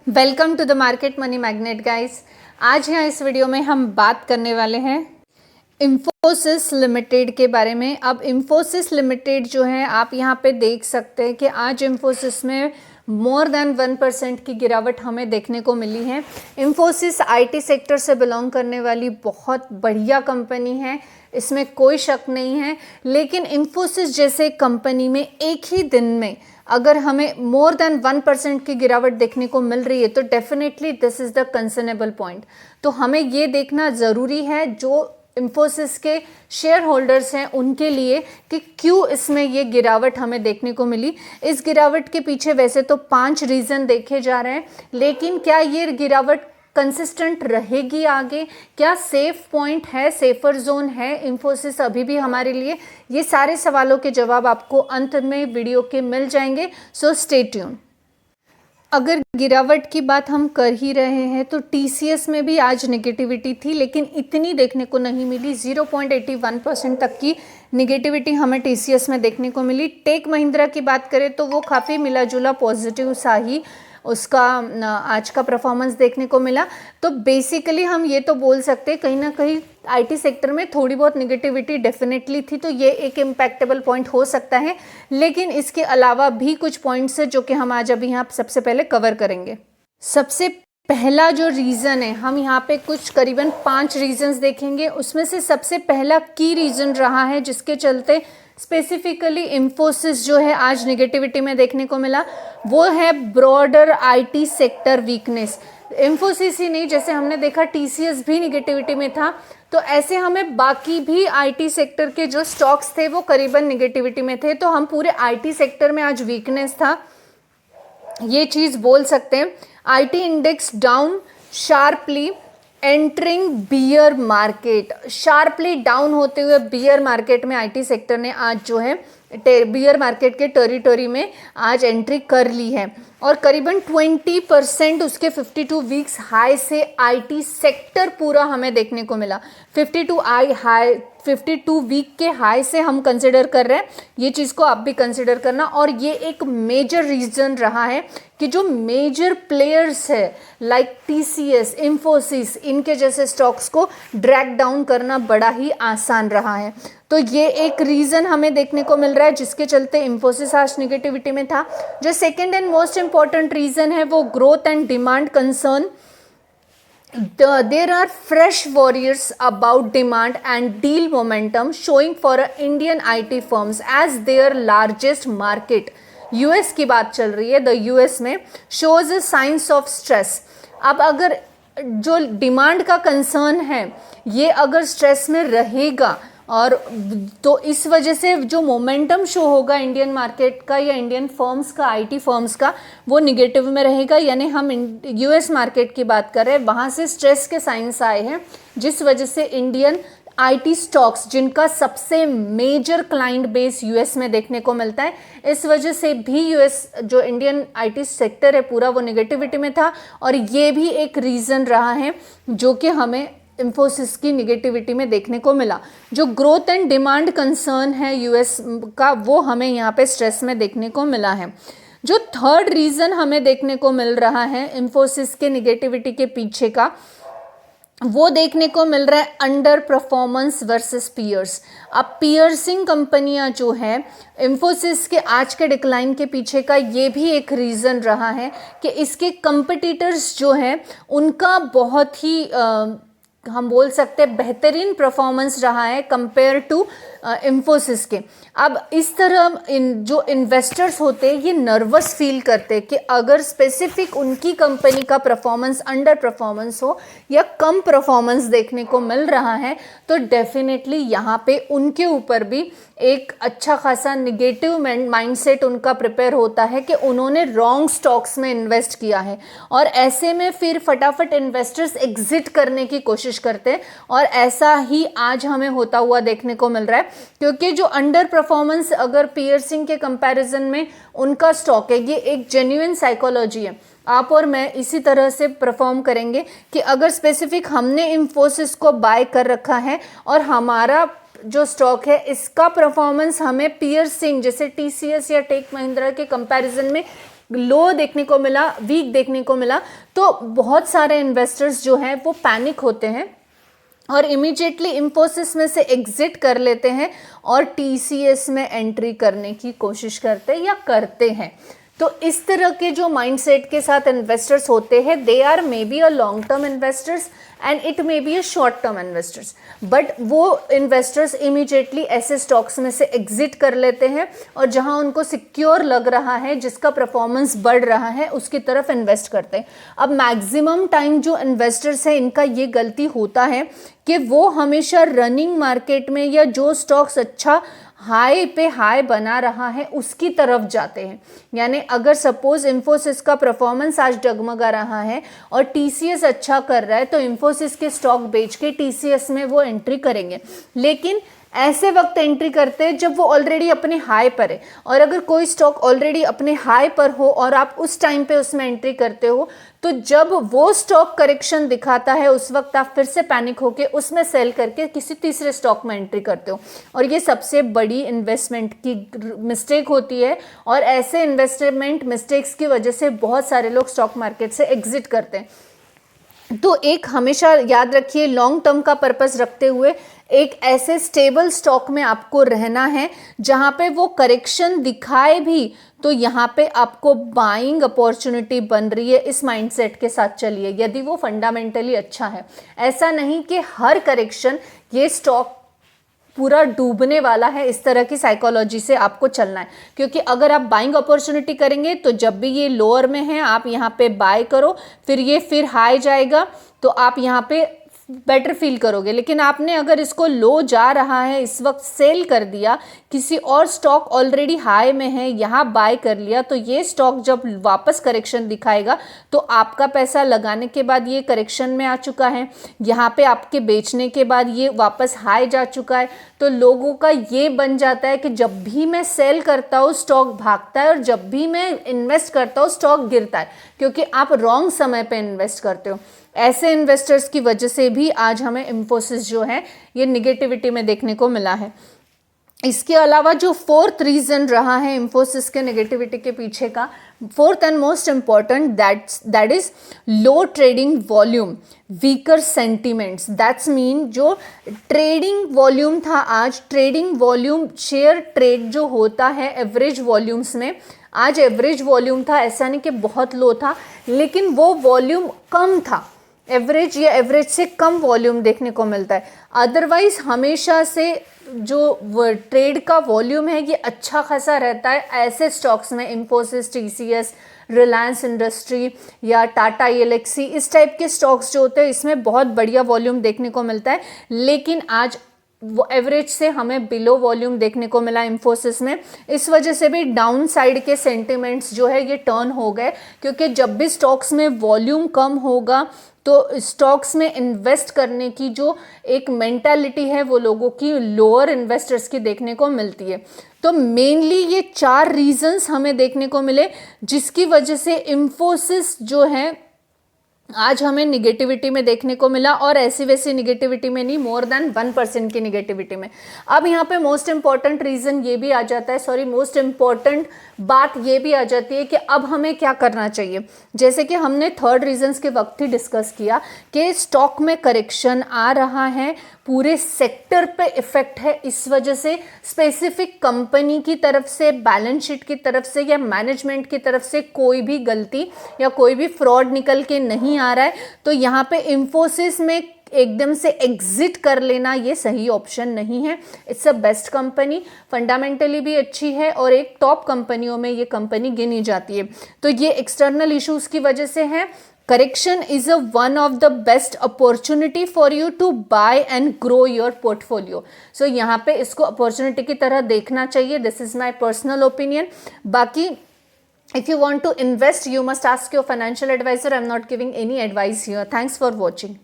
Welcome to the market money magnet guys. आज यहाँ इस वीडियो में हम बात करने वाले हैं इंफोसिस लिमिटेड के बारे में। अब इंफोसिस लिमिटेड जो है आप यहाँ पे देख सकते हैं कि आज इंफोसिस में मोर देन 1% की गिरावट हमें देखने को मिली है। इंफोसिस आईटी सेक्टर से बिलोंग करने वाली बहुत बढ़िया कंपनी है, इसमें कोई शक नहीं है। लेकिन इंफोसिस जैसे कंपनी में एक ही दिन में अगर हमें मोर देन 1% की गिरावट देखने को मिल रही है तो definitely this is the concernable point. तो हमें ये देखना ज़रूरी है जो इंफोसिस के शेयर होल्डर्स हैं उनके लिए कि क्यों इसमें ये गिरावट हमें देखने को मिली। इस गिरावट के पीछे वैसे तो 5 रीज़न देखे जा रहे हैं, लेकिन क्या ये गिरावट कंसिस्टेंट रहेगी आगे? क्या सेफ पॉइंट है, सेफर जोन है इंफोसिस अभी भी हमारे लिए? ये सारे सवालों के जवाब आपको अंत में वीडियो के मिल जाएंगे, सो स्टे ट्यून। अगर गिरावट की बात हम कर ही रहे हैं तो टीसीएस में भी आज नेगेटिविटी थी, लेकिन इतनी देखने को नहीं मिली। 0.81% तक की नेगेटिविटी हमें टीसीएस में देखने को मिली। टेक महिंद्रा की बात करें तो वो काफ़ी मिला जुला पॉजिटिव सा ही उसका आज का परफॉर्मेंस देखने को मिला। तो बेसिकली हम ये तो बोल सकते हैं कहीं ना कहीं आईटी सेक्टर में थोड़ी बहुत नेगेटिविटी डेफिनेटली थी, तो ये एक इम्पैक्टेबल पॉइंट हो सकता है। लेकिन इसके अलावा भी कुछ पॉइंट्स है जो कि हम आज अभी यहाँ सबसे पहले कवर करेंगे। सबसे पहला जो रीज़न है, हम यहाँ पे कुछ करीबन 5 रीजंस देखेंगे। उसमें से सबसे पहला की रीज़न रहा है जिसके चलते स्पेसिफिकली इंफोसिस जो है आज नेगेटिविटी में देखने को मिला, वो है broader IT sector weakness. Infosys ही नहीं, जैसे हमने देखा टीसीएस भी नेगेटिविटी में था, तो ऐसे हमें बाकी भी आईटी सेक्टर के जो स्टॉक्स थे वो करीबन नेगेटिविटी में थे। तो हम पूरे आईटी सेक्टर में आज वीकनेस था, ये चीज़ बोल सकते हैं। IT index down sharply entering beer market, sharply down होते हुए बियर मार्केट में आईटी सेक्टर ने आज जो है बियर मार्केट के टेरिटरी में आज एंट्री कर ली है और करीबन 20% उसके 52 वीक्स हाई से आईटी सेक्टर पूरा हमें देखने को मिला। 52 वीक के हाई से हम कंसिडर कर रहे हैं, ये चीज़ को आप भी कंसिडर करना। और ये एक मेजर रीज़न रहा है कि जो मेजर प्लेयर्स है लाइक टीसीएस, इंफोसिस, इनके जैसे स्टॉक्स को ड्रैग डाउन करना बड़ा ही आसान रहा है। तो ये एक रीज़न हमें देखने को मिल रहा है जिसके चलते इंफोसिस आज नेगेटिविटी में था। जो second and most important reason है वो growth and demand concern. There are fresh worries about demand and deal momentum showing for Indian IT firms as their largest market. US की बात चल रही है, द यूएस में shows a signs of stress. अब अगर जो डिमांड का कंसर्न है ये अगर स्ट्रेस में रहेगा और तो इस वजह से जो मोमेंटम शो होगा इंडियन मार्केट का या इंडियन फर्म्स का, आईटी फर्म्स का, वो निगेटिव में रहेगा। यानी हम यूएस मार्केट की बात कर रहे हैं, वहाँ से स्ट्रेस के साइंस आए हैं जिस वजह से इंडियन आईटी स्टॉक्स जिनका सबसे मेजर क्लाइंट बेस यूएस में देखने को मिलता है, इस वजह से भी यूएस जो इंडियन आईटी सेक्टर है पूरा वो नेगेटिविटी में था। और ये भी एक रीज़न रहा है जो कि हमें इंफोसिस की निगेटिविटी में देखने को मिला। जो ग्रोथ एंड डिमांड कंसर्न है यूएस का वो हमें यहाँ पे स्ट्रेस में देखने को मिला है। जो थर्ड रीज़न हमें देखने को मिल रहा है इंफोसिस के निगेटिविटी के पीछे का, वो देखने को मिल रहा है अंडर परफॉर्मेंस वर्सेस पीयर्स। अब पियर्सिंग कंपनियां जो है इंफोसिस के आज के डिक्लाइन के पीछे का ये भी एक रीज़न रहा है कि इसके कंपटीटर्स जो हैं उनका बहुत ही हम बोल सकते हैं बेहतरीन परफॉर्मेंस रहा है कंपेयर टू इंफोसिस के। अब इस तरह जो इन्वेस्टर्स होते हैं ये नर्वस फील करते हैं कि अगर स्पेसिफिक उनकी कंपनी का परफॉर्मेंस अंडर परफॉर्मेंस हो या कम परफॉर्मेंस देखने को मिल रहा है तो डेफिनेटली यहाँ पे उनके ऊपर भी एक अच्छा खासा निगेटिव माइंडसेट उनका प्रिपेयर होता है कि उन्होंने रॉन्ग स्टॉक्स में इन्वेस्ट किया है। और ऐसे में फिर फटाफट इन्वेस्टर्स एग्जिट करने की कोशिश करते हैं और ऐसा ही आज हमें होता हुआ देखने को मिल रहा है, क्योंकि जो अंडर परफॉर्मेंस अगर पियर्सिंग के कंपैरिजन में उनका स्टॉक है, ये एक जेन्युइन साइकोलॉजी है। आप और मैं इसी तरह से परफॉर्म करेंगे कि अगर स्पेसिफिक हमने इंफोसिस को बाय कर रखा है और हमारा जो स्टॉक है इसका परफॉर्मेंस हमें पियर्सिंग जैसे टीसीएस या टेक महिंद्रा के कंपैरिजन में लो देखने को मिला, वीक देखने को मिला, तो बहुत सारे इन्वेस्टर्स जो हैं वो पैनिक होते हैं और इमीडिएटली इंफोसिस में से एग्जिट कर लेते हैं और टीसीएस में एंट्री करने की कोशिश करते हैं या करते हैं। तो इस तरह के जो माइंडसेट के साथ इन्वेस्टर्स होते हैं, they are may be a long term investors and it may be a short term investors, but वो इन्वेस्टर्स इमीडिएटली ऐसे स्टॉक्स में से एग्जिट कर लेते हैं और जहां उनको सिक्योर लग रहा है, जिसका परफॉर्मेंस बढ़ रहा है, उसकी तरफ इन्वेस्ट करते हैं। अब मैक्सिमम टाइम जो इन्वेस्टर्स हैं इनका ये गलती होता है कि वो हमेशा रनिंग मार्केट में या जो स्टॉक्स अच्छा हाई पे हाई बना रहा है उसकी तरफ जाते हैं। यानी अगर सपोज इंफोसिस का परफॉर्मेंस आज डगमगा रहा है और टीसीएस अच्छा कर रहा है तो इंफोसिस के स्टॉक बेच के टीसीएस में वो एंट्री करेंगे, लेकिन ऐसे वक्त एंट्री करते हैं जब वो ऑलरेडी अपने हाई पर है। और अगर कोई स्टॉक ऑलरेडी अपने हाई पर हो और आप उस टाइम पे उसमें एंट्री करते हो, तो जब वो स्टॉक करेक्शन दिखाता है उस वक्त आप फिर से पैनिक होके उसमें सेल करके किसी तीसरे स्टॉक में एंट्री करते हो, और ये सबसे बड़ी इन्वेस्टमेंट की मिस्टेक होती है। और ऐसे इन्वेस्टमेंट मिस्टेक्स की वजह से बहुत सारे लोग स्टॉक मार्केट से एग्जिट करते हैं। तो एक हमेशा याद रखिए, लॉन्ग टर्म का पर्पस रखते हुए एक ऐसे स्टेबल स्टॉक में आपको रहना है जहां पे वो करेक्शन दिखाए भी तो यहाँ पे आपको बाइंग अपॉर्चुनिटी बन रही है। इस माइंडसेट के साथ चलिए यदि वो फंडामेंटली अच्छा है। ऐसा नहीं कि हर करेक्शन ये स्टॉक पूरा डूबने वाला है, इस तरह की साइकोलॉजी से आपको चलना है। क्योंकि अगर आप बाइंग अपॉर्चुनिटी करेंगे तो जब भी ये लोअर में है आप यहाँ पे बाय करो, फिर हाई जाएगा तो आप यहाँ पे बेटर फील करोगे। लेकिन आपने अगर इसको लो जा रहा है इस वक्त सेल कर दिया, किसी और स्टॉक ऑलरेडी हाई में है यहाँ बाय कर लिया, तो ये स्टॉक जब वापस करेक्शन दिखाएगा तो आपका पैसा लगाने के बाद ये करेक्शन में आ चुका है, यहाँ पे आपके बेचने के बाद ये वापस हाई जा चुका है। तो लोगों का ये बन जाता है कि जब भी मैं सेल करता हूँ स्टॉक भागता है और जब भी मैं इन्वेस्ट करता हूँ स्टॉक गिरता है, क्योंकि आप रॉन्ग समय पे इन्वेस्ट करते हो। ऐसे इन्वेस्टर्स की वजह से भी आज हमें इंफोसिस जो है ये निगेटिविटी में देखने को मिला है। इसके अलावा जो फोर्थ रीजन रहा है इंफोसिस के नेगेटिविटी के पीछे का, fourth and most important, that is low trading volume, weaker sentiments. That's mean जो ट्रेडिंग वॉल्यूम था आज, ट्रेडिंग वॉल्यूम शेयर ट्रेड जो होता है एवरेज वॉल्यूम्स में, आज एवरेज वॉल्यूम था, ऐसा नहीं कि बहुत लो था, लेकिन वो वॉल्यूम कम था। एवरेज या एवरेज से कम वॉल्यूम देखने को मिलता है। अदरवाइज हमेशा से जो ट्रेड का वॉल्यूम है ये अच्छा खासा रहता है ऐसे स्टॉक्स में, इंफोसिस, टीसीएस, रिलायंस इंडस्ट्री या टाटा एलेक्सी, इस टाइप के स्टॉक्स जो होते हैं इसमें बहुत बढ़िया वॉल्यूम देखने को मिलता है। लेकिन आज वो एवरेज से हमें बिलो वॉल्यूम देखने को मिला इंफोसिस में। इस वजह से भी डाउन साइड के सेंटिमेंट्स जो है ये टर्न हो गए, क्योंकि जब भी स्टॉक्स में वॉल्यूम कम होगा तो स्टॉक्स में इन्वेस्ट करने की जो एक मेंटालिटी है वो लोगों की, लोअर इन्वेस्टर्स की देखने को मिलती है। तो मेनली ये 4 रीजंस हमें देखने को मिले जिसकी वजह से इंफोसिस जो है आज हमें निगेटिविटी में देखने को मिला, और ऐसी वैसी निगेटिविटी में नहीं, मोर देन 1% की निगेटिविटी में। अब यहाँ पे मोस्ट इंपॉर्टेंट रीजन ये भी आ जाता है, मोस्ट इंपॉर्टेंट बात ये भी आ जाती है कि अब हमें क्या करना चाहिए। जैसे कि हमने थर्ड रीजंस के वक्त ही डिस्कस किया कि स्टॉक में करेक्शन आ रहा है, पूरे सेक्टर पे इफेक्ट है, इस वजह से स्पेसिफिक कंपनी की तरफ से, बैलेंस शीट की तरफ से या मैनेजमेंट की तरफ से कोई भी गलती या कोई भी फ्रॉड निकल के नहीं आ रहा है। तो यहाँ पे इंफोसिस में एकदम से एग्जिट कर लेना ये सही ऑप्शन नहीं है। It's a best company, fundamentally भी अच्छी है और एक टॉप कंपनियों में ये कंपनी गिनी जाती है। तो ये एक्सटर्नल इश्यूज की वजह से है। Correction is one of the best opportunity for you to buy and grow your portfolio. So यहाँ पे इसको opportunity की तरह देखना चाहिए. This is my personal opinion. बाकी if you want to invest, you must ask your financial advisor. I'm not giving any advice here. Thanks for watching.